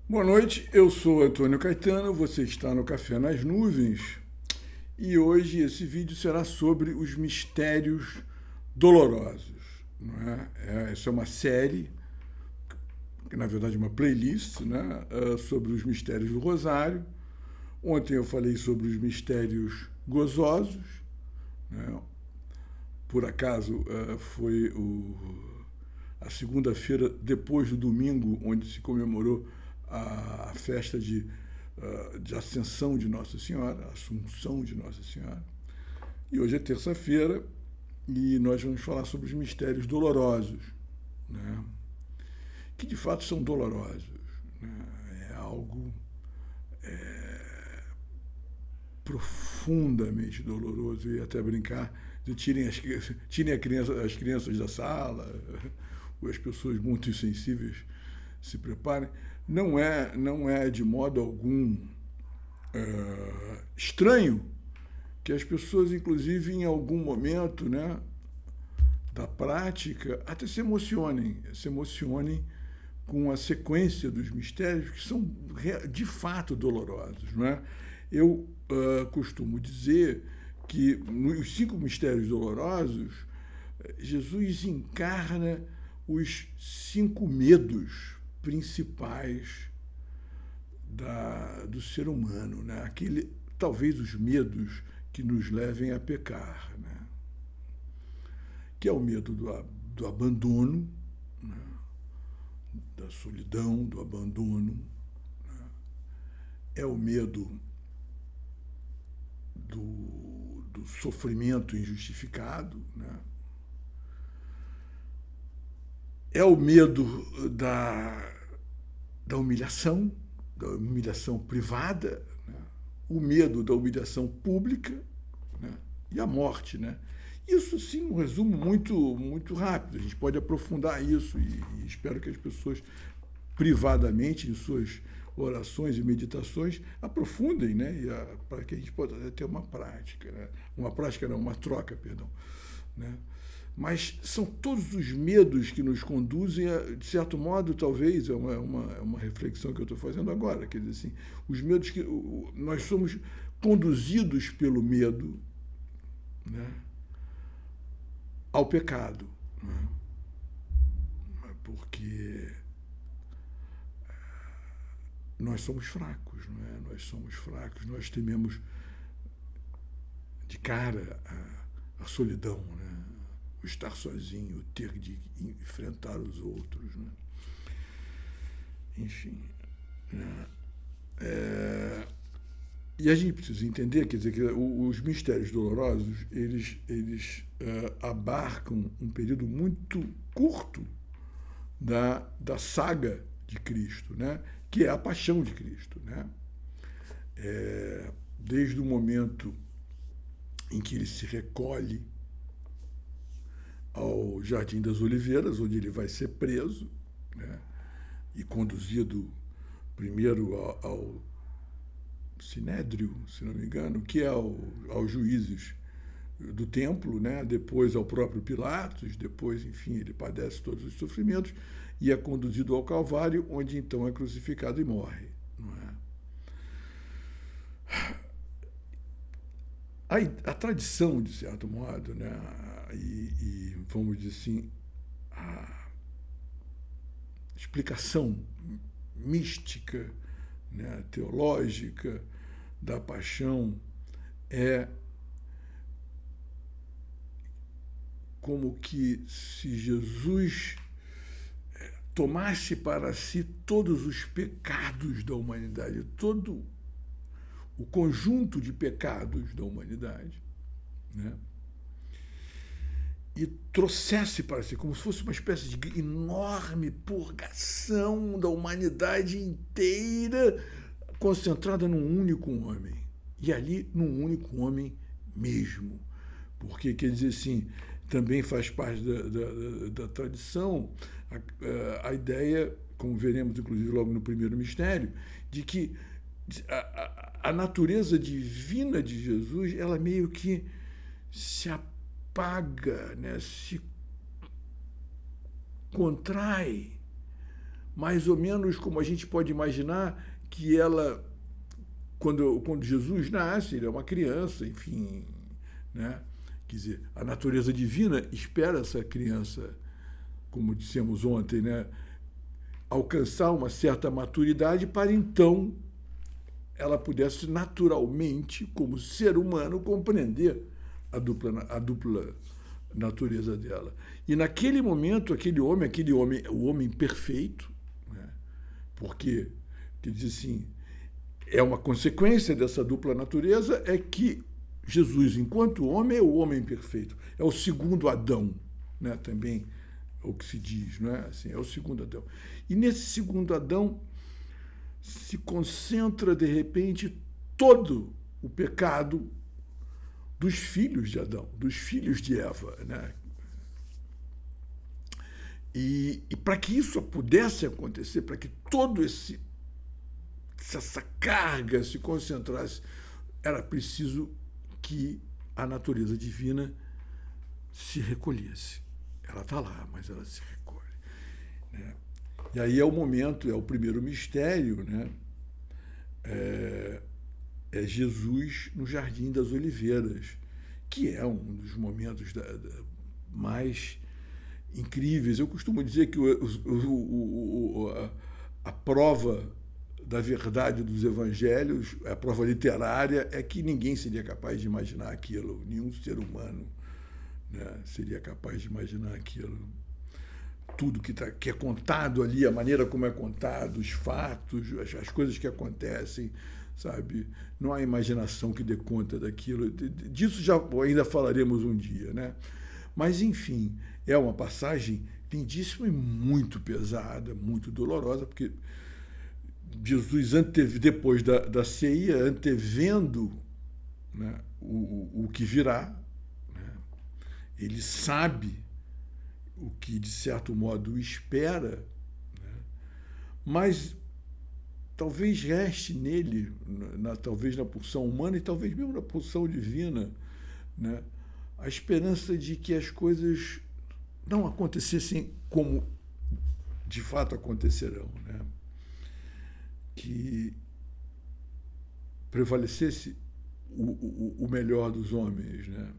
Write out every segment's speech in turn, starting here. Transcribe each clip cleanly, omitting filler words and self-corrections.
Boa noite, eu sou Antônio Caetano, você está no Café nas Nuvens e hoje esse vídeo será sobre os mistérios dolorosos. Não é? Essa é uma série, que na verdade é uma playlist, né, sobre os mistérios do Rosário. Ontem eu falei sobre os mistérios gozosos, né? Por acaso foi a segunda-feira depois do domingo, onde se comemorou a festa de Ascensão de Nossa Senhora, Assunção de Nossa Senhora. E hoje é terça-feira e nós vamos falar sobre os mistérios dolorosos, né? Que de fato são dolorosos. Né? É algo profundamente doloroso. Eu ia até brincar de tirem as crianças da sala, ou as pessoas muito insensíveis se preparem. Não é de modo algum estranho que as pessoas, inclusive, em algum momento, né, da prática, até se emocionem com a sequência dos mistérios que são de fato dolorosos, não é? Eu costumo dizer que nos 5 mistérios dolorosos Jesus encarna os 5 medos principais do ser humano, né? Talvez os medos que nos levem a pecar, né? Que é o medo do abandono, né? Da solidão, do abandono, né? É o medo do sofrimento injustificado, né? É o medo da humilhação privada, né? O medo da humilhação pública, né? E a morte, né? Isso, sim, um resumo muito rápido. A gente pode aprofundar isso e espero que as pessoas, privadamente, em suas orações e meditações, aprofundem, né? Para que a gente possa ter uma prática, né? Uma troca, perdão, né? Mas são todos os medos que nos conduzem, de certo modo, talvez, é uma reflexão que eu estou fazendo agora, quer dizer assim, os medos que nós somos conduzidos pelo medo, né, ao pecado, né, porque nós somos fracos, não é? Nós somos fracos, nós tememos de cara a solidão, né? O estar sozinho, o ter de enfrentar os outros, né? Enfim, né? E a gente precisa entender, quer dizer, que os mistérios dolorosos, eles abarcam um período muito curto da saga de Cristo, né? Que é a paixão de Cristo, né? Desde o momento em que ele se recolhe ao Jardim das Oliveiras, onde ele vai ser preso, né, e conduzido primeiro ao Sinédrio, se não me engano, que é aos juízes do templo, né, depois ao próprio Pilatos, depois, enfim, ele padece todos os sofrimentos e é conduzido ao Calvário, onde então é crucificado e morre. Não é? A tradição, de certo modo, né, e vamos dizer assim, a explicação mística, né, teológica da paixão é como que se Jesus tomasse para si todos os pecados da humanidade, todo o conjunto de pecados da humanidade, né? E trouxesse para si, como se fosse uma espécie de enorme purgação da humanidade inteira, concentrada num único homem. E ali, num único homem mesmo. Porque, quer dizer assim, também faz parte da tradição a ideia, como veremos inclusive logo no primeiro mistério, de que a natureza divina de Jesus, ela meio que se apaga, né, se contrai mais ou menos como a gente pode imaginar que ela, quando Jesus nasce, ele é uma criança, enfim, né? Quer dizer, a natureza divina espera essa criança, como dissemos ontem, né, alcançar uma certa maturidade para então ela pudesse naturalmente, como ser humano, compreender a dupla natureza dela. E naquele momento, o homem perfeito, né, porque, quer dizer assim, é uma consequência dessa dupla natureza, é que Jesus, enquanto homem, é o homem perfeito. É o segundo Adão, né, também é o que se diz, não é? Assim, é o segundo Adão. E nesse segundo Adão se concentra, de repente, todo o pecado dos filhos de Adão, dos filhos de Eva, né? E para que isso pudesse acontecer, para que essa carga se concentrasse, era preciso que a natureza divina se recolhesse. Ela está lá, mas ela se recolhe, né? E aí é o momento, é o primeiro mistério, né? É Jesus no Jardim das Oliveiras, que é um dos momentos mais incríveis. Eu costumo dizer que a prova da verdade dos evangelhos, a prova literária, é que ninguém seria capaz de imaginar aquilo, nenhum ser humano, né, seria capaz de imaginar aquilo. Tudo que é contado ali, a maneira como é contado, os fatos, as coisas que acontecem, sabe? Não há imaginação que dê conta daquilo. Disso já ainda falaremos um dia, né? Mas, enfim, é uma passagem lindíssima e muito pesada, muito dolorosa, porque Jesus, depois da ceia, antevendo, né, o que virá, né, ele sabe o que, de certo modo, espera, né, mas talvez reste nele, talvez na pulsão humana e talvez mesmo na pulsão divina, né, a esperança de que as coisas não acontecessem como de fato acontecerão, né? Que prevalecesse o melhor dos homens, né?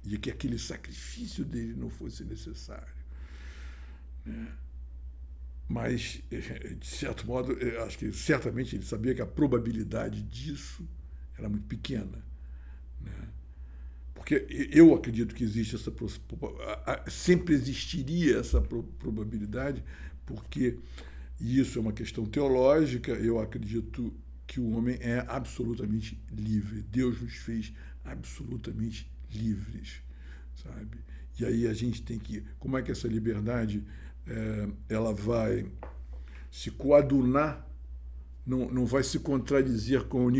E que aquele sacrifício dele não fosse necessário, né? Mas, de certo modo, eu acho que certamente ele sabia que a probabilidade disso era muito pequena, né? Porque eu acredito que existe sempre existiria essa probabilidade, porque isso é uma questão teológica. Eu acredito que o homem é absolutamente livre. Deus nos fez absolutamente livres, sabe? E aí a gente tem que... Como é que essa liberdade ela vai se coadunar, não vai se contradizer com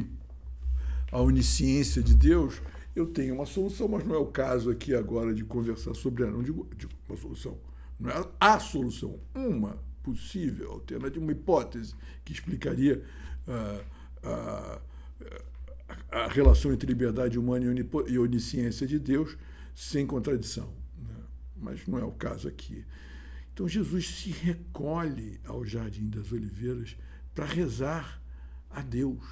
a onisciência de Deus? Eu tenho uma solução, mas não é o caso aqui agora de conversar sobre ela. Não digo uma solução, não é a solução, uma possível alternativa, uma hipótese que explicaria a relação entre liberdade humana e onisciência de Deus sem contradição, né? Mas não é o caso aqui. Então Jesus se recolhe ao Jardim das Oliveiras para rezar a Deus,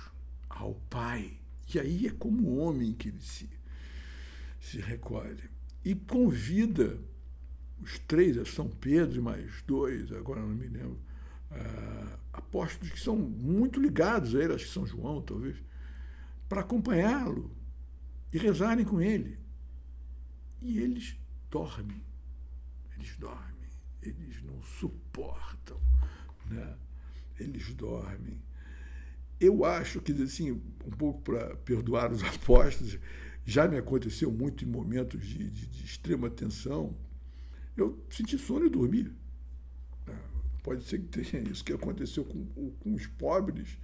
ao Pai. E aí é como homem que ele se recolhe. E convida os três, São Pedro e mais dois, agora não me lembro, apóstolos que são muito ligados a ele, acho que São João, talvez, para acompanhá-lo e rezarem com ele. E eles dormem, eles não suportam, né? Eles dormem. Eu acho que, assim, um pouco para perdoar os apóstolos, já me aconteceu muito em momentos de extrema tensão, eu senti sono e dormi. Pode ser que tenha isso que aconteceu com os pobres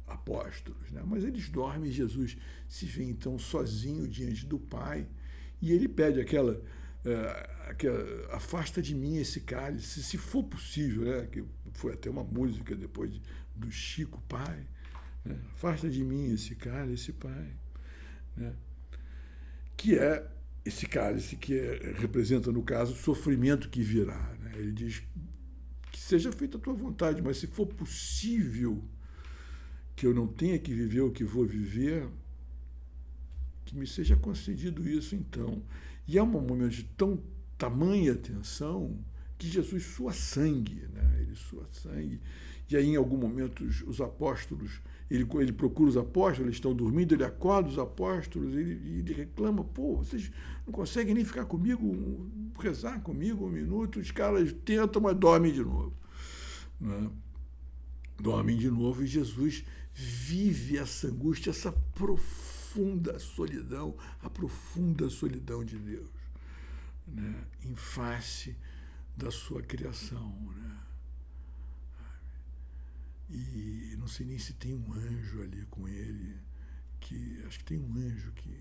apóstolos, né? Mas eles dormem e Jesus se vê então sozinho diante do Pai e ele pede aquela afasta de mim esse cálice, se for possível, né? Que foi até uma música depois do Chico Pai, né? Afasta de mim esse cálice, Pai, né? Que é esse cálice que representa, no caso, o sofrimento que virá, né? Ele diz que seja feita a tua vontade, mas se for possível que eu não tenha que viver o que vou viver, que me seja concedido isso então. E é um momento de tamanha tensão que Jesus sua sangue, né? Ele sua sangue. E aí, em algum momento, os apóstolos, ele procura os apóstolos, eles estão dormindo, ele acorda os apóstolos, ele reclama, pô, vocês não conseguem nem ficar comigo, rezar comigo 1 minuto, os caras tentam, mas dormem de novo. Né? Dormem de novo e Jesus vive essa angústia, essa profunda solidão, a profunda solidão de Deus, né? Em face da sua criação, né? E não sei nem se tem um anjo ali com ele, que acho que tem um anjo que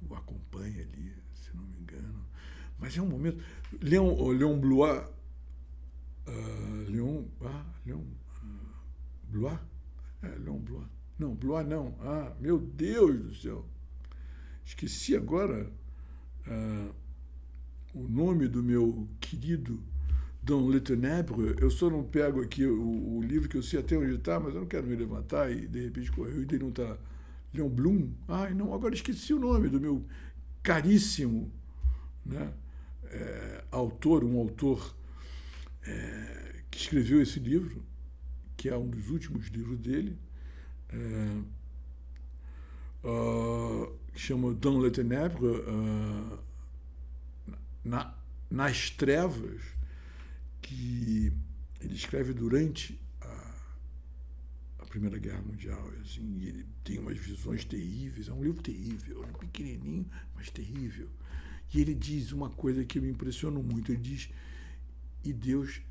o acompanha ali, se não me engano. Mas é um momento... Léon Blois... Léon Blois? Léon Blois. Não, Blois não. Meu Deus do céu. Esqueci agora o nome do meu querido Dans le Ténèbre. Eu só não pego aqui o livro, que eu sei até onde está, mas eu não quero me levantar e de repente correu e não está. Léon Blum. Não, agora esqueci o nome do meu caríssimo, né, autor, um autor que escreveu esse livro, que é um dos últimos livros dele, que chama Dans les Ténèbres, nas trevas, que ele escreve durante a Primeira Guerra Mundial, assim, e ele tem umas visões terríveis, é um livro terrível, pequenininho, mas terrível. E ele diz uma coisa que me impressionou muito, ele diz, e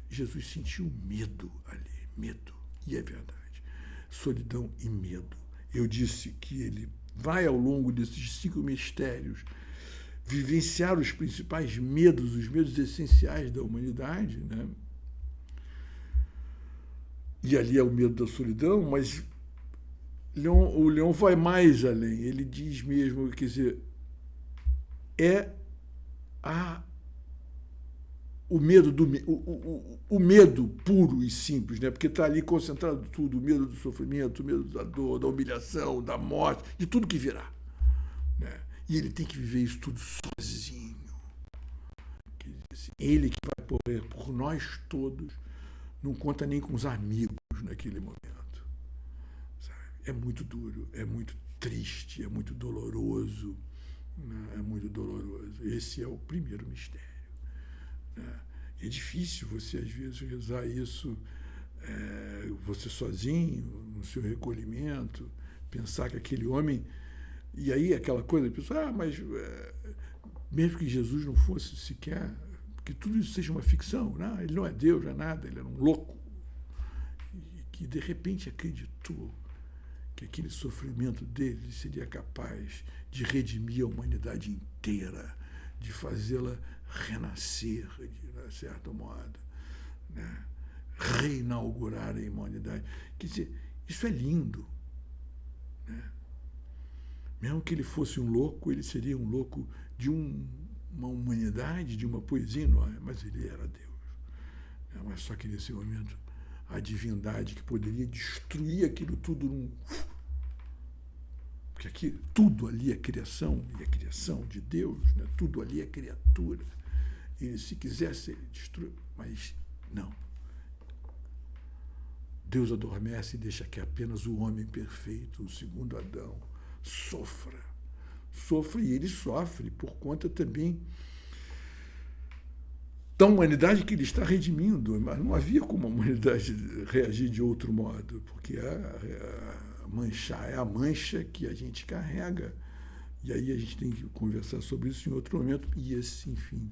Jesus sentiu medo ali, medo, e é verdade, solidão e medo. Eu disse que ele vai, ao longo desses 5 mistérios, vivenciar os principais medos, os medos essenciais da humanidade, né? E ali é o medo da solidão, mas o Léon vai mais além. Ele diz mesmo, quer dizer, o medo o medo puro e simples, né? Porque está ali concentrado tudo, o medo do sofrimento, o medo da dor, da humilhação, da morte, de tudo que virá, né? E ele tem que viver isso tudo sozinho. Ele que vai morrer por nós todos, não conta nem com os amigos naquele momento. Sabe? É muito duro, é muito triste, é muito doloroso, né? É muito doloroso. Esse é o primeiro mistério. É difícil você, às vezes, rezar isso, você sozinho, no seu recolhimento, pensar que aquele homem... E aí aquela coisa, a pessoa, mas mesmo que Jesus não fosse sequer, que tudo isso seja uma ficção, não, ele não é Deus, não é nada, ele era um louco, e que de repente acreditou que aquele sofrimento dele seria capaz de redimir a humanidade inteira, de fazê-la renascer, de certo modo, né? Reinaugurar a humanidade. Quer dizer, isso é lindo, né? Mesmo que ele fosse um louco, ele seria um louco de uma humanidade, de uma poesia, não é? Mas ele era Deus. Mas só que nesse momento, a divindade que poderia destruir aquilo tudo porque aqui, tudo ali é criação, e a criação de Deus, né? Tudo ali é criatura. Ele, se quisesse, ele destrói, mas não. Deus adormece e deixa que apenas o homem perfeito, o segundo Adão, sofra, e ele sofre por conta também da humanidade que ele está redimindo, mas não havia como a humanidade reagir de outro modo, porque é a mancha que a gente carrega, e aí a gente tem que conversar sobre isso em outro momento, e esse, enfim,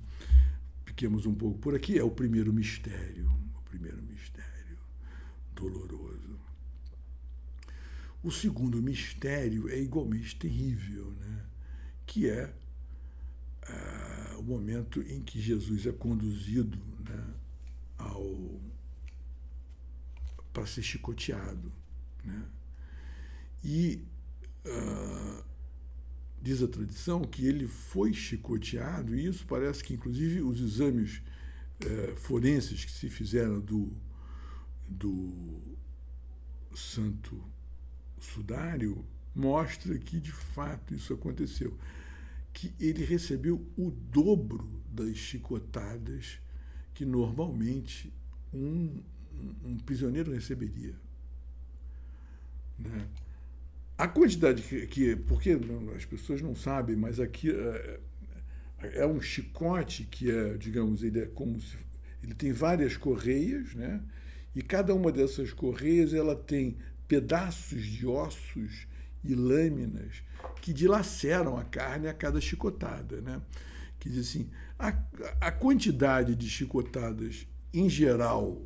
fiquemos um pouco por aqui, é o primeiro mistério doloroso. O segundo mistério é igualmente terrível, né? Que é o momento em que Jesus é conduzido, né, para ser chicoteado, né? E diz a tradição que ele foi chicoteado, e isso parece que, inclusive, os exames forenses que se fizeram do Santo Sudário mostra que, de fato, isso aconteceu. Que ele recebeu o dobro das chicotadas que normalmente um prisioneiro receberia. Né? A quantidade porque as pessoas não sabem, mas aqui é um chicote que digamos, ele é como se ele tem várias correias, né? E cada uma dessas correias ela tem pedaços de ossos e lâminas que dilaceram a carne a cada chicotada, né? Quer dizer assim, a quantidade de chicotadas em geral,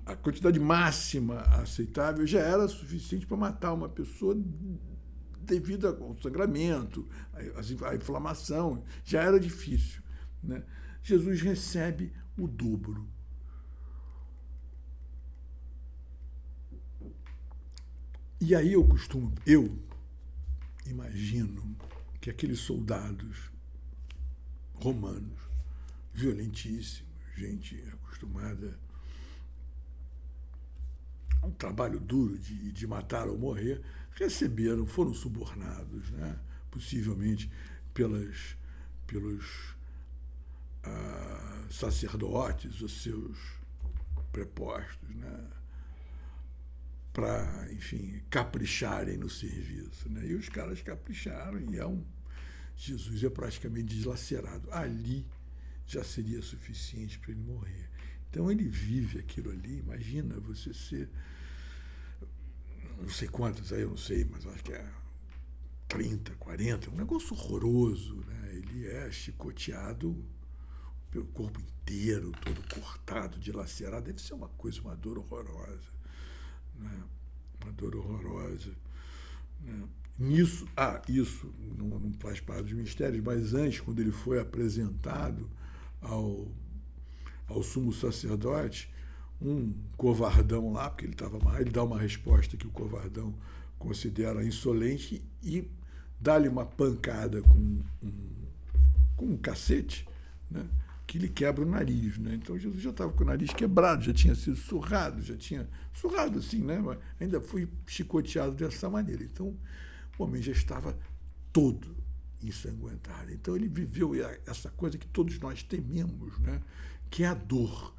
a quantidade máxima aceitável já era suficiente para matar uma pessoa devido ao sangramento, à inflamação, já era difícil, né? Jesus recebe o dobro. E aí eu imagino que aqueles soldados romanos, violentíssimos, gente acostumada a um trabalho duro de matar ou morrer, foram subornados, né? Possivelmente pelos sacerdotes, os seus prepostos, né? Para, enfim, capricharem no serviço, né? E os caras capricharam e Jesus é praticamente deslacerado. Ali já seria suficiente para ele morrer. Então ele vive aquilo ali. Imagina você ser, não sei quantos, aí eu não sei, mas acho que é 30, 40, um negócio horroroso, né? Ele é chicoteado pelo corpo inteiro, todo cortado, dilacerado. Deve ser uma dor horrorosa. Né? Uma dor horrorosa. Né? Isso não faz parte dos mistérios, mas antes, quando ele foi apresentado ao sumo sacerdote, um covardão lá, porque ele estava mal, ele dá uma resposta que o covardão considera insolente e dá-lhe uma pancada com um cacete, né? Que lhe quebra o nariz, né? Então Jesus já estava com o nariz quebrado, já tinha sido surrado assim, né? Mas ainda foi chicoteado dessa maneira. Então o homem já estava todo ensanguentado. Então ele viveu essa coisa que todos nós tememos, né? Que é a dor,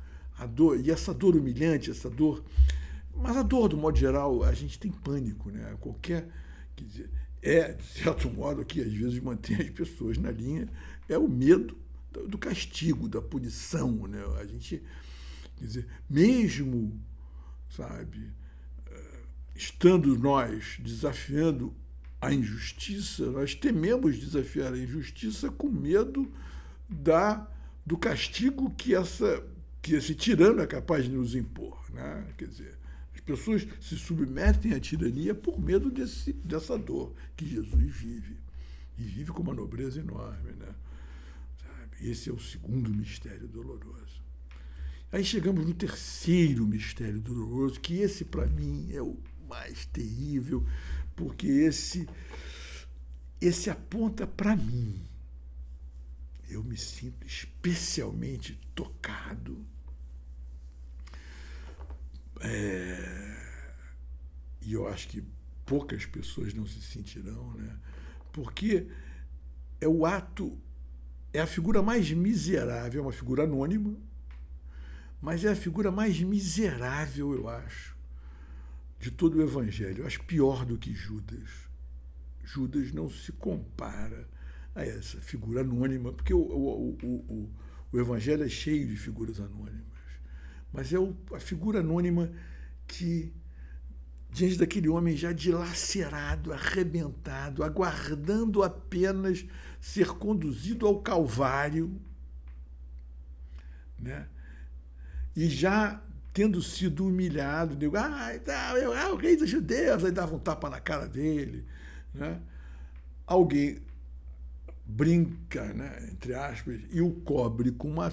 e essa dor humilhante, mas a dor, do modo geral, a gente tem pânico, né? Quer dizer, de certo modo, que às vezes mantém as pessoas na linha, é o medo do castigo, da punição, né? A gente, quer dizer, mesmo, sabe, estando nós desafiando a injustiça, nós tememos desafiar a injustiça com medo do castigo que esse tirano é capaz de nos impor, né? Quer dizer, as pessoas se submetem à tirania por medo dessa dor que Jesus vive, e vive com uma nobreza enorme, né? Esse é o segundo mistério doloroso. Aí chegamos no terceiro mistério doloroso, que esse, para mim, é o mais terrível, porque esse aponta para mim. Eu me sinto especialmente tocado. E eu acho que poucas pessoas não se sentirão, né? Porque é a figura mais miserável, é uma figura anônima, mas é a figura mais miserável, eu acho, de todo o Evangelho. Eu acho pior do que Judas. Judas não se compara a essa figura anônima, porque o Evangelho é cheio de figuras anônimas, mas é a figura anônima que, diante daquele homem já dilacerado, arrebentado, aguardando apenas ser conduzido ao Calvário, né? E já tendo sido humilhado, digo, o rei dos judeus, aí dava um tapa na cara dele, né? Alguém brinca, né, entre aspas, e o cobre com uma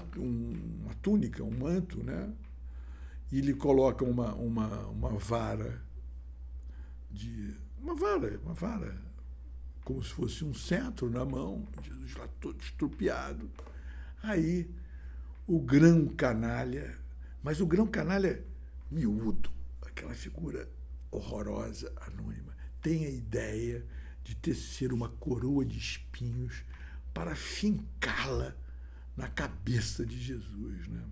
túnica, um manto, né? E lhe coloca uma vara, uma vara, como se fosse um cetro na mão, Jesus lá todo estrupiado. Aí o grão canalha, mas o grão canalha miúdo, aquela figura horrorosa, anônima, tem a ideia de tecer uma coroa de espinhos para fincá-la na cabeça de Jesus, né?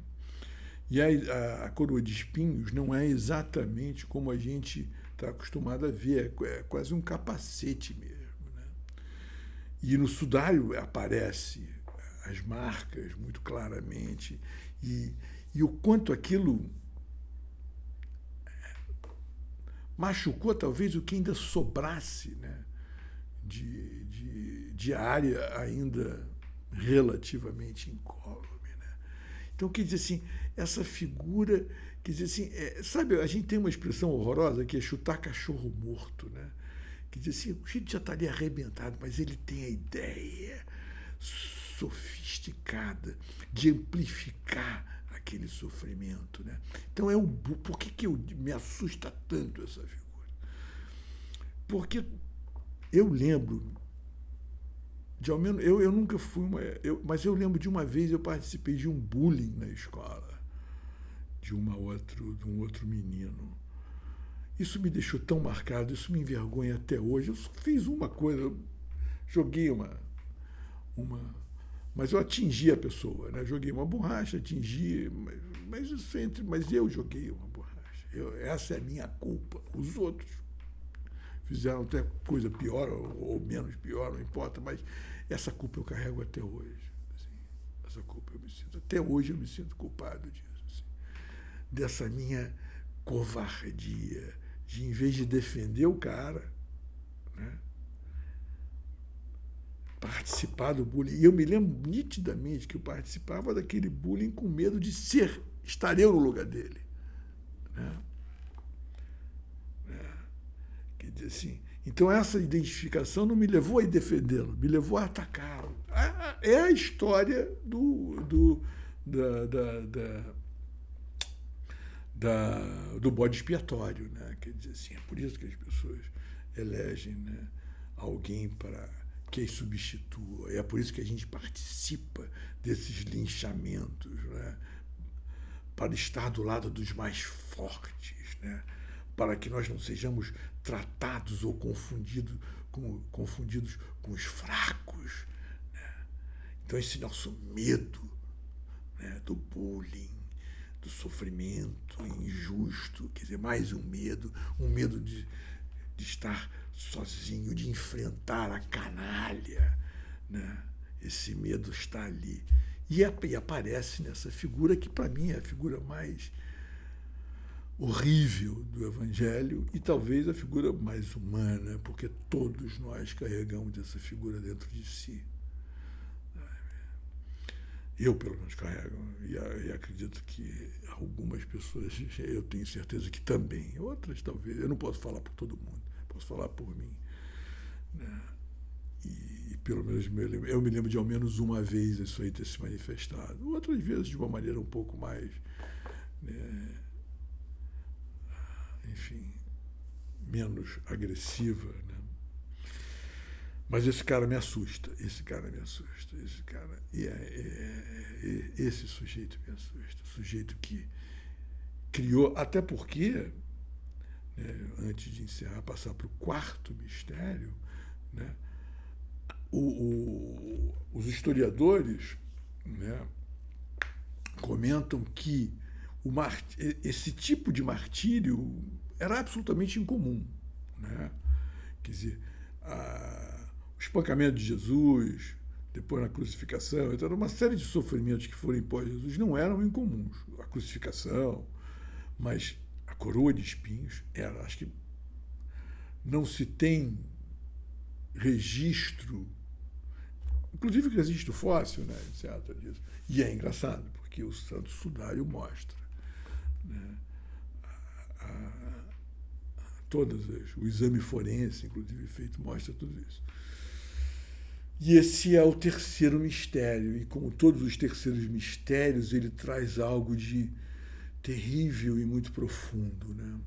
E a coroa de espinhos não é exatamente como a gente está acostumado a ver, é quase um capacete mesmo, né? E no sudário aparece as marcas muito claramente, e o quanto aquilo machucou talvez o que ainda sobrasse, né, de área ainda relativamente incólume, né? Então, quer dizer assim, essa figura, quer dizer assim, sabe, a gente tem uma expressão horrorosa que é chutar cachorro morto, né? Quer dizer assim, o gente já está ali arrebentado, mas ele tem a ideia sofisticada de amplificar aquele sofrimento, né? Então por que me assusta tanto essa figura? Porque eu lembro de ao menos eu nunca fui mas eu lembro de uma vez eu participei de um bullying na escola de um outro menino. Isso me deixou tão marcado, isso me envergonha até hoje. Eu fiz uma coisa, eu joguei uma mas eu atingi a pessoa, né? Joguei uma borracha, atingi, mas eu joguei uma borracha. Essa é a minha culpa. Os outros fizeram até coisa pior ou menos pior, não importa, mas essa culpa eu carrego até hoje. Assim, essa culpa até hoje eu me sinto culpado disso. Assim, dessa minha covardia, de em vez de defender o cara, né, participar do bullying. E eu me lembro nitidamente que eu participava daquele bullying com medo de estar eu no lugar dele. Né? Quer dizer assim, então essa identificação não me levou a defendê-lo, me levou a atacá-lo. É a história do bode expiatório, né? Quer dizer assim, é por isso que as pessoas elegem, né, alguém para que as substitua. É por isso que a gente participa desses linchamentos, né, para estar do lado dos mais fortes, né, para que nós não sejamos tratados ou confundidos com os fracos. Né? Então, esse nosso medo, né, do bullying, do sofrimento injusto, quer dizer, mais um medo de estar sozinho, de enfrentar a canalha, né? Esse medo está ali. E aparece nessa figura que, para mim, é a figura mais horrível do Evangelho e talvez a figura mais humana, porque todos nós carregamos essa figura dentro de si. Eu, pelo menos, carrego, e acredito que algumas pessoas, eu tenho certeza que também, outras talvez, eu não posso falar por todo mundo, posso falar por mim. Né? E pelo menos eu me lembro de ao menos uma vez isso aí ter se manifestado, outras vezes de uma maneira um pouco mais, né, enfim, menos agressiva, né? Mas esse cara me assusta, esse cara, esse sujeito me assusta, o sujeito que criou, até porque, né, antes de encerrar, passar para o quarto mistério, né, os historiadores, né, comentam que esse tipo de martírio era absolutamente incomum. Né? Quer dizer, o espancamento de Jesus, depois na crucificação, então, uma série de sofrimentos que foram impostos a Jesus não eram incomuns. A crucificação, mas a coroa de espinhos era, acho que não se tem registro, inclusive registro fóssil, né, etc. disso. E é engraçado, porque o Santo Sudário mostra, né, o exame forense, inclusive feito, mostra tudo isso. E esse é o terceiro mistério, e como todos os terceiros mistérios, ele traz algo de terrível e muito profundo. Né?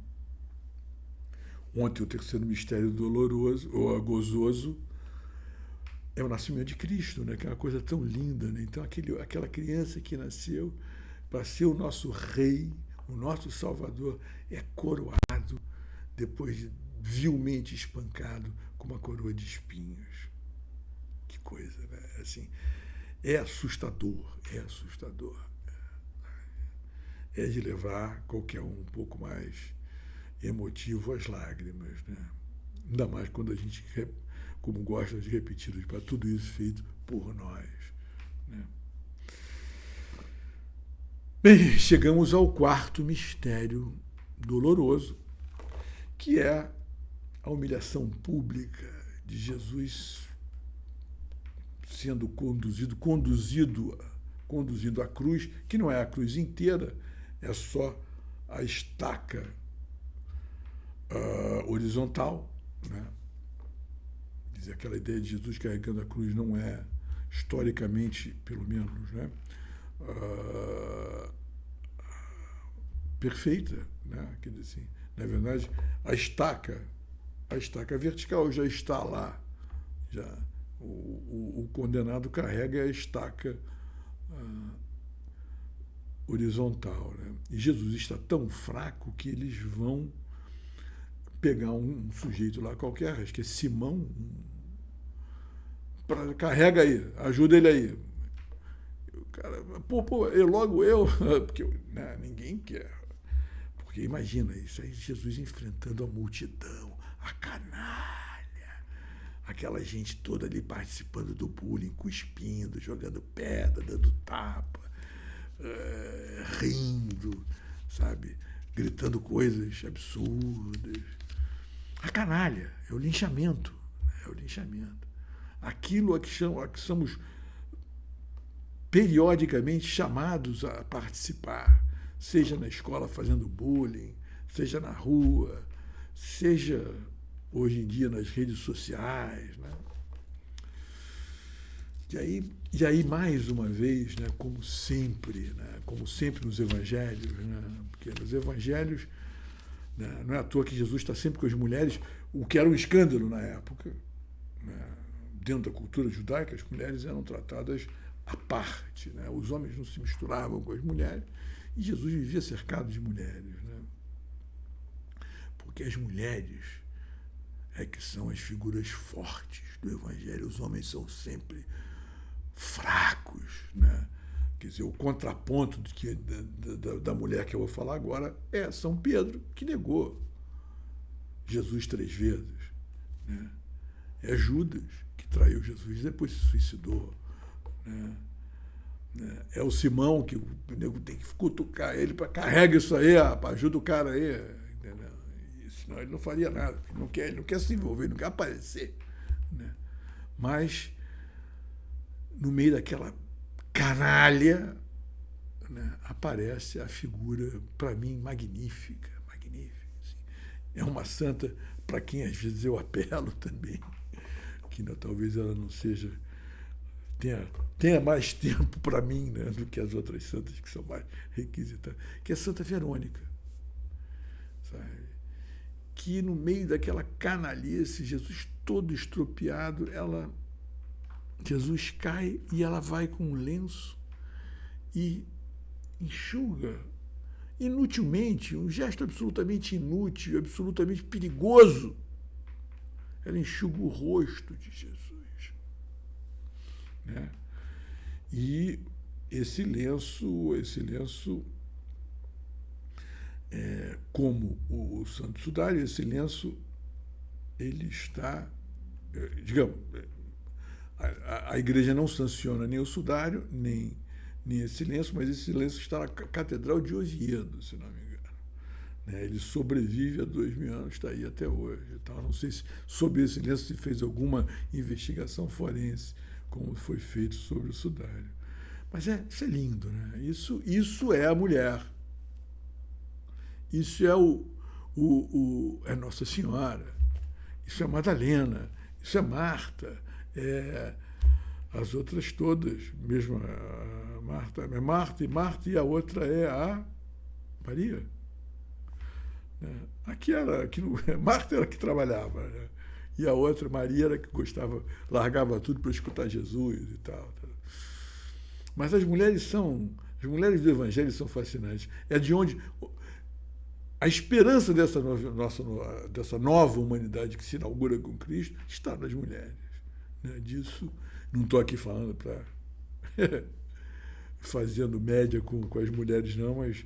Ontem, o terceiro mistério doloroso, ou gozoso, é o nascimento de Cristo, né? Que é uma coisa tão linda, né? Então, aquela criança que nasceu para ser o nosso rei, o nosso salvador, é coroado, depois de vilmente espancado, com uma coroa de espinhos. Que coisa, né? Assim, é assustador, é assustador. É de levar qualquer um pouco mais emotivo às lágrimas, né? Ainda mais quando a gente, como gosta de repetir, para tudo isso feito por nós, né? Bem, chegamos ao quarto mistério doloroso, que é a humilhação pública de Jesus sendo conduzido à cruz, que não é a cruz inteira, é só a estaca horizontal, né? Dizer, aquela ideia de Jesus carregando a cruz não é, historicamente, pelo menos, né, perfeita, né? Quer dizer assim, na verdade, a estaca vertical já está lá, já o condenado carrega a estaca horizontal, né? E Jesus está tão fraco que eles vão pegar um sujeito lá qualquer, acho que é Simão, carrega aí, ajuda ele aí. O cara, logo eu, porque né, ninguém quer. Porque imagina isso aí, Jesus enfrentando a multidão, a canalha, aquela gente toda ali participando do bullying, cuspindo, jogando pedra, dando tapa, rindo, sabe, gritando coisas absurdas. A canalha, é o linchamento, é o linchamento. Aquilo a que somos periodicamente chamados a participar, seja na escola fazendo bullying, seja na rua, seja hoje em dia nas redes sociais, né? E aí mais uma vez, né, como sempre nos evangelhos, né, porque nos evangelhos, né, não é à toa que Jesus está sempre com as mulheres, o que era um escândalo na época, né? Dentro da cultura judaica, as mulheres eram tratadas à parte, né? Os homens não se misturavam com as mulheres, e Jesus vivia cercado de mulheres, né? Porque as mulheres é que são as figuras fortes do evangelho, os homens são sempre fracos, né? Quer dizer, o contraponto da mulher que eu vou falar agora é São Pedro, que negou Jesus 3 vezes, né? É Judas, que traiu Jesus e depois se suicidou, né? É o Simão, que o nego tem que cutucar ele para carrega isso aí, ajuda o cara aí, entendeu? Senão ele não faria nada, ele não quer se envolver, ele não quer aparecer, né? Mas no meio daquela canalha, né, aparece a figura, para mim, magnífica. Assim. É uma santa para quem às vezes eu apelo também, que talvez ela não seja, tenha mais tempo para mim, né, do que as outras santas que são mais requisitadas, que é Santa Verônica, sabe? Que no meio daquela canalice, Jesus todo estropiado, Jesus cai e ela vai com um lenço e enxuga inutilmente, um gesto absolutamente inútil, absolutamente perigoso. Ela enxuga o rosto de Jesus, né? E esse lenço, como o Santo Sudário, esse lenço, ele está, digamos, a igreja não sanciona nem o sudário, nem esse lenço, mas esse lenço está na Catedral de Oviedo, se não me engano. Ele sobrevive há 2000 anos, está aí até hoje. Então, não sei se sobre esse lenço se fez alguma investigação forense, como foi feito sobre o sudário. Mas isso é lindo, né? Isso é a mulher. Isso é Nossa Senhora. Isso é Madalena. Isso é Marta. As outras todas, mesmo a Marta, é Marta e a outra é a Maria. Marta era que trabalhava, né? E a outra, Maria, era que gostava, largava tudo para escutar Jesus e tal. Mas as mulheres do Evangelho são fascinantes. É de onde a esperança dessa nova humanidade que se inaugura com Cristo está nas mulheres. Né? Disso, não estou aqui falando para fazendo média com as mulheres, não, mas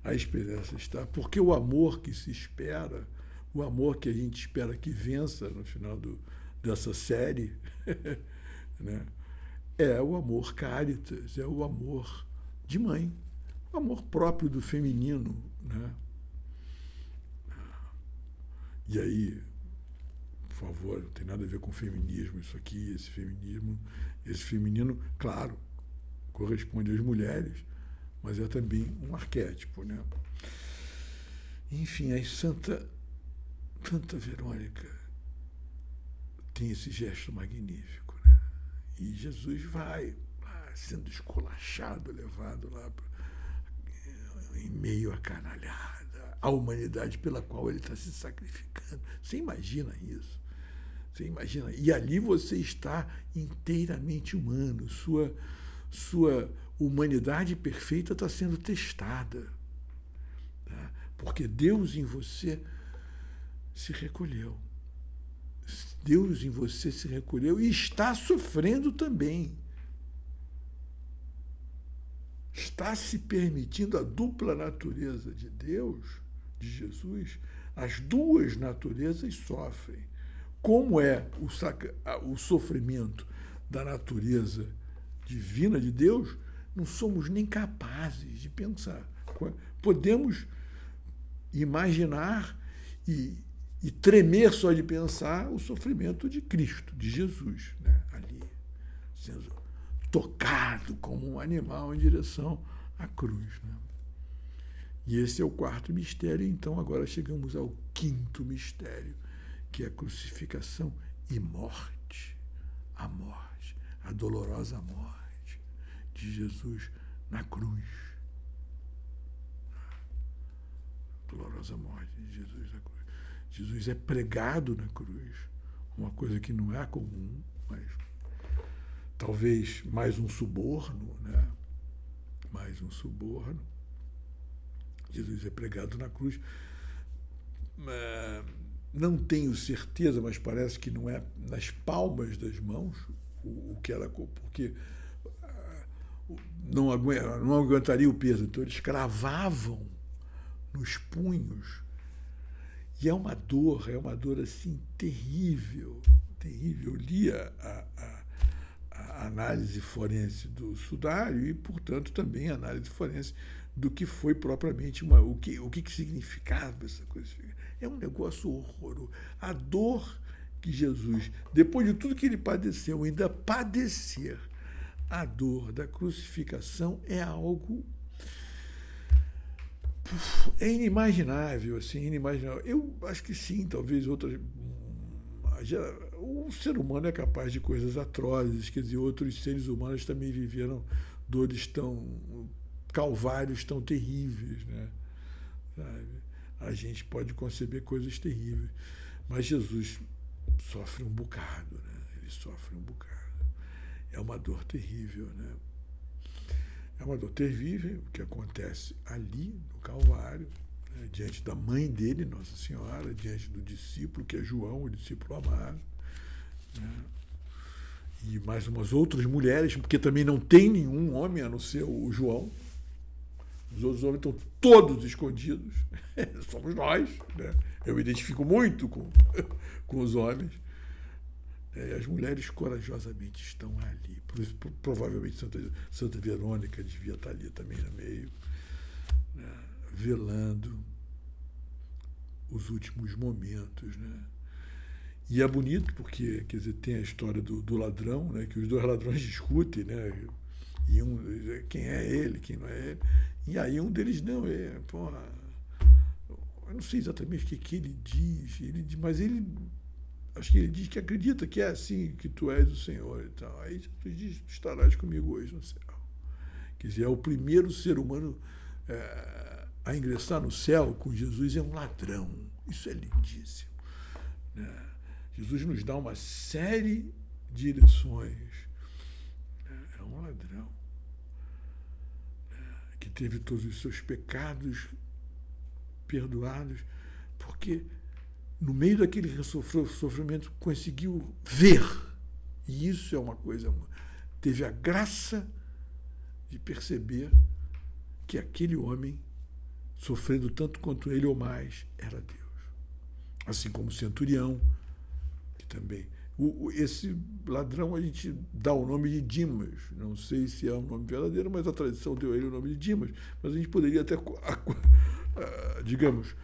a esperança está. Porque o amor que se espera, o amor que a gente espera que vença no final dessa série, né? É o amor caritas, é o amor de mãe, o amor próprio do feminino, né? E aí, por favor, não tem nada a ver com feminismo isso aqui, esse feminino, claro, corresponde às mulheres, mas é também um arquétipo, né? Enfim, a Santa Verônica tem esse gesto magnífico, né? E Jesus vai sendo esculachado, levado lá em meio à canalhada, à humanidade pela qual ele está se sacrificando. Você imagina isso? Você imagina? E ali você está inteiramente humano. Sua humanidade perfeita está sendo testada. Tá? Porque Deus em você se recolheu. Deus em você se recolheu e está sofrendo também. Está se permitindo a dupla natureza de Deus, de Jesus. As duas naturezas sofrem. Como é o sofrimento da natureza divina de Deus, não somos nem capazes de pensar. Podemos imaginar e tremer só de pensar o sofrimento de Cristo, de Jesus, né? Ali, sendo tocado como um animal em direção à cruz. Né? E esse é o quarto mistério. Então agora chegamos ao quinto mistério, que é a crucificação e morte. A morte, a dolorosa morte de Jesus na cruz. A dolorosa morte de Jesus na cruz. Jesus é pregado na cruz, uma coisa que não é comum, mas talvez mais um suborno, né? Mais um suborno. Jesus é pregado na cruz. Não tenho certeza, mas parece que não é nas palmas das mãos o que era, porque não aguentaria o peso. Então eles cravavam nos punhos. E é uma dor assim terrível, terrível. Eu li a análise forense do sudário e, portanto, também a análise forense do que foi propriamente o que significava essa coisa. É um negócio horroroso. A dor que Jesus, depois de tudo que ele padeceu, ainda padecer a dor da crucificação é algo... É inimaginável, assim, inimaginável. Eu acho que sim, talvez outras... O ser humano é capaz de coisas atrozes, quer dizer, outros seres humanos também viveram dores calvários tão terríveis, né? Sabe? A gente pode conceber coisas terríveis, mas Jesus sofre um bocado, né? Ele sofre um bocado. É uma dor terrível, né? É uma dor terrível que acontece ali no Calvário, né? Diante da mãe dele, Nossa Senhora, diante do discípulo, que é João, o discípulo amado, né? E mais umas outras mulheres, porque também não tem nenhum homem a não ser o João. Os outros homens estão todos escondidos. Somos nós, né? Eu me identifico muito com os homens. E as mulheres corajosamente estão ali. Provavelmente Santa Verônica devia estar ali também no meio, né? Velando os últimos momentos, né? E é bonito porque, quer dizer, tem a história do ladrão, né? Que os dois ladrões discutem, né? E quem é ele, quem não é ele. E aí um deles, não, eu não sei exatamente o que ele diz, mas ele, acho que ele diz que acredita que é assim, que tu és o Senhor e tal. Aí Jesus diz, estarás comigo hoje no céu. Quer dizer, é o primeiro ser humano a ingressar no céu com Jesus, é um ladrão. Isso é lindíssimo, né? Jesus nos dá uma série de lições. É um ladrão que teve todos os seus pecados perdoados, porque no meio daquele sofrimento conseguiu ver. E isso é uma coisa. Teve a graça de perceber que aquele homem, sofrendo tanto quanto ele ou mais, era Deus. Assim como o centurião, que também. Esse ladrão a gente dá o nome de Dimas. Não sei se é um nome verdadeiro, mas a tradição deu a ele o nome de Dimas. Mas a gente poderia até, digamos,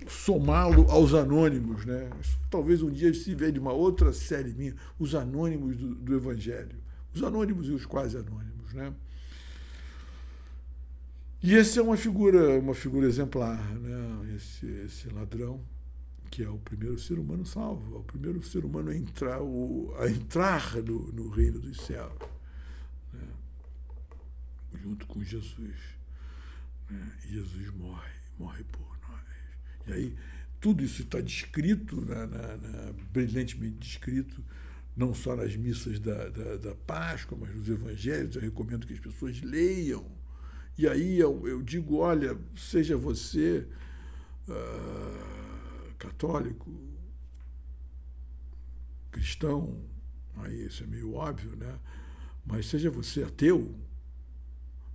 somá-lo aos anônimos, né? Talvez um dia se veja de uma outra série minha, os anônimos do Evangelho. Os anônimos e os quase anônimos, né? E esse é uma figura exemplar, né? Esse ladrão, que é o primeiro ser humano salvo, é o primeiro ser humano a entrar no reino dos céus, né? Junto com Jesus, né? E Jesus morre por nós. E aí, tudo isso está descrito, brilhantemente descrito, não só nas missas da Páscoa, mas nos evangelhos. Eu recomendo que as pessoas leiam. E aí eu digo, olha, seja você católico, cristão, aí isso é meio óbvio, né? Mas seja você ateu,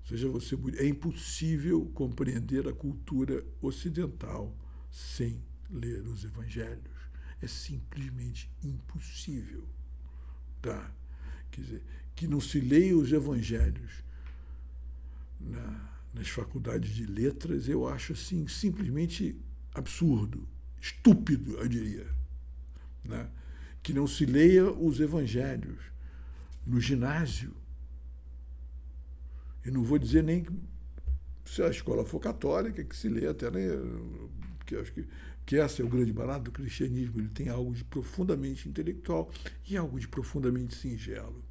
seja você budista, é impossível compreender a cultura ocidental sem ler os evangelhos. É simplesmente impossível. Tá? Quer dizer, que não se leia os evangelhos nas faculdades de letras, eu acho assim simplesmente absurdo, estúpido, eu diria, né? Que não se leia os evangelhos no ginásio. E não vou dizer nem se a escola for católica, que se lê até, né? Porque acho que esse é o grande barato do cristianismo. Ele tem algo de profundamente intelectual e algo de profundamente singelo.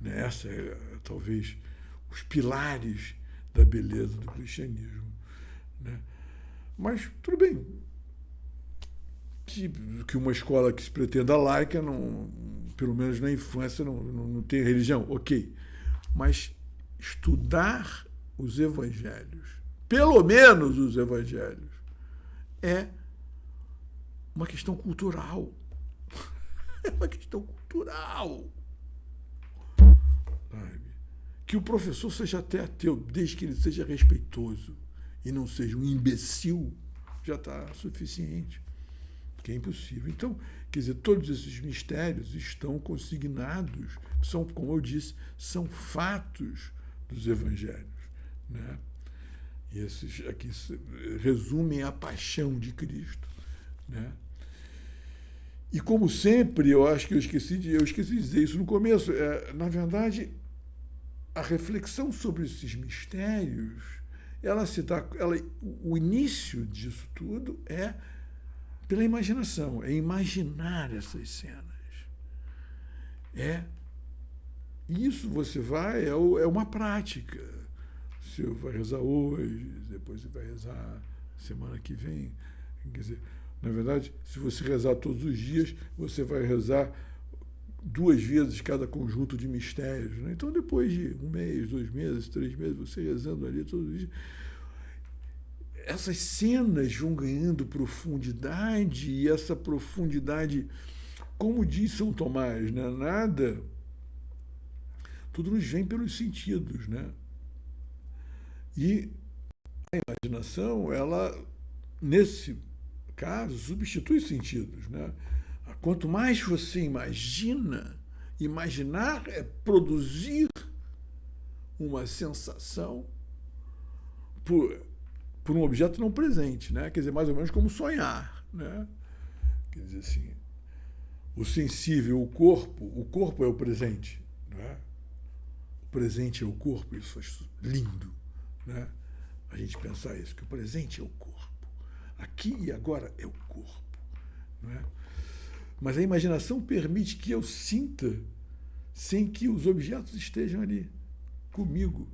Essa é, talvez, os pilares da beleza do cristianismo, né? Mas, tudo bem, que uma escola que se pretenda laica, não, pelo menos na infância, não tem religião, ok. Mas estudar os evangelhos, pelo menos os evangelhos, é uma questão cultural. É uma questão cultural. Sabe? Que o professor seja até ateu, desde que ele seja respeitoso e não seja um imbecil, já está suficiente. Que é impossível. Então, quer dizer, todos esses mistérios estão consignados, são, como eu disse, são fatos dos evangelhos, né? E esses aqui resumem a paixão de Cristo, né? E como sempre, eu acho que eu esqueci de dizer isso no começo, na verdade, a reflexão sobre esses mistérios, o início disso tudo é pela imaginação, é imaginar essas cenas. Isso você vai, é uma prática. Você vai rezar hoje, depois você vai rezar semana que vem. Quer dizer, na verdade, se você rezar todos os dias, você vai rezar 2 vezes cada conjunto de mistérios, né? Então, depois de 1 mês, 2 meses, 3 meses, você rezando ali todos os dias, essas cenas vão ganhando profundidade, e essa profundidade, como diz São Tomás, né? Tudo nos vem pelos sentidos, né? E a imaginação, ela, nesse caso, substitui sentidos, né? Quanto mais você imaginar é produzir uma sensação por um objeto não presente, né? Quer dizer, mais ou menos como sonhar, né? Quer dizer assim, o sensível, o corpo é o presente, né? O presente é o corpo, isso é lindo, né? A gente pensar isso, que o presente é o corpo, aqui e agora é o corpo, não é? Mas a imaginação permite que eu sinta sem que os objetos estejam ali comigo,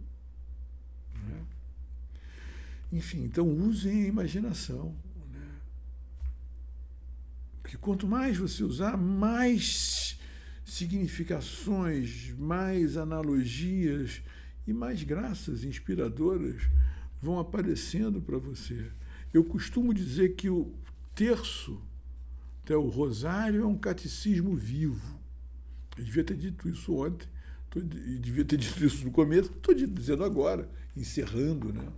não é? Enfim, então usem a imaginação, né? Porque quanto mais você usar, mais significações, mais analogias e mais graças inspiradoras vão aparecendo para você. Eu costumo dizer que o terço, até o rosário, é um catecismo vivo. Eu devia ter dito isso ontem, e devia ter dito isso no começo, estou dizendo agora, encerrando, né?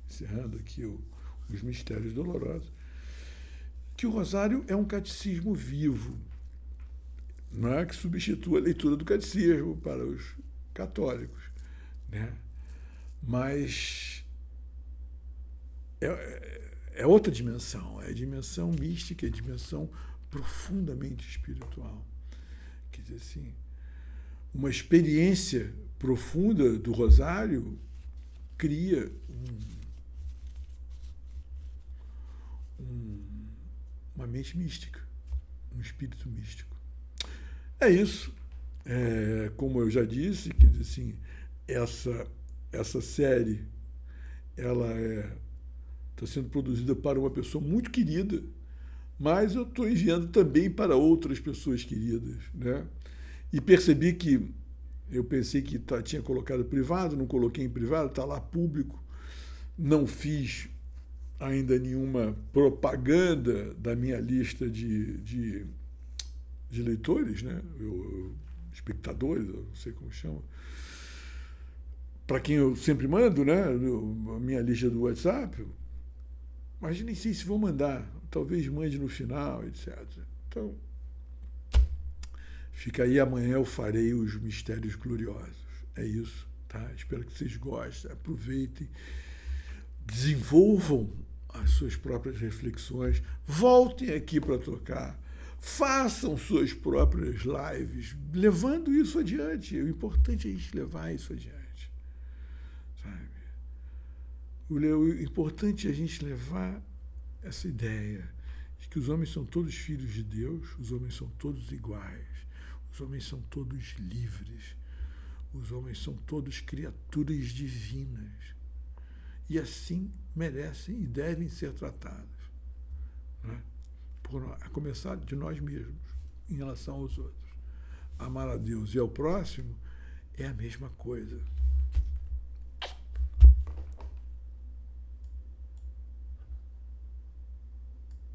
Encerrando aqui os mistérios dolorosos, que o rosário é um catecismo vivo, não é, que substitua a leitura do catecismo para os católicos, né? Mas é outra dimensão, é a dimensão mística, é a dimensão profundamente espiritual. Quer dizer assim, uma experiência profunda do rosário cria uma mente mística, um espírito místico. É isso. Como eu já disse, quer dizer assim, essa série ela está sendo produzida para uma pessoa muito querida, mas eu estou enviando também para outras pessoas queridas, né? E percebi que eu pensei que tinha colocado privado, não coloquei em privado, está lá público. Não fiz ainda nenhuma propaganda da minha lista de leitores, né? Espectadores, eu não sei como chama. Para quem eu sempre mando, né? A minha lista do WhatsApp, mas nem sei se vou mandar. Talvez mande no final, etc. Então, fica aí, amanhã eu farei os mistérios gloriosos. É isso, tá? Espero que vocês gostem, aproveitem, desenvolvam as suas próprias reflexões, voltem aqui para tocar, façam suas próprias lives, levando isso adiante. O importante é a gente levar isso adiante, sabe? O importante é a gente levar essa ideia de que os homens são todos filhos de Deus, os homens são todos iguais, os homens são todos livres, os homens são todos criaturas divinas e assim merecem e devem ser tratados, né? A começar de nós mesmos em relação aos outros. Amar a Deus e ao próximo é a mesma coisa.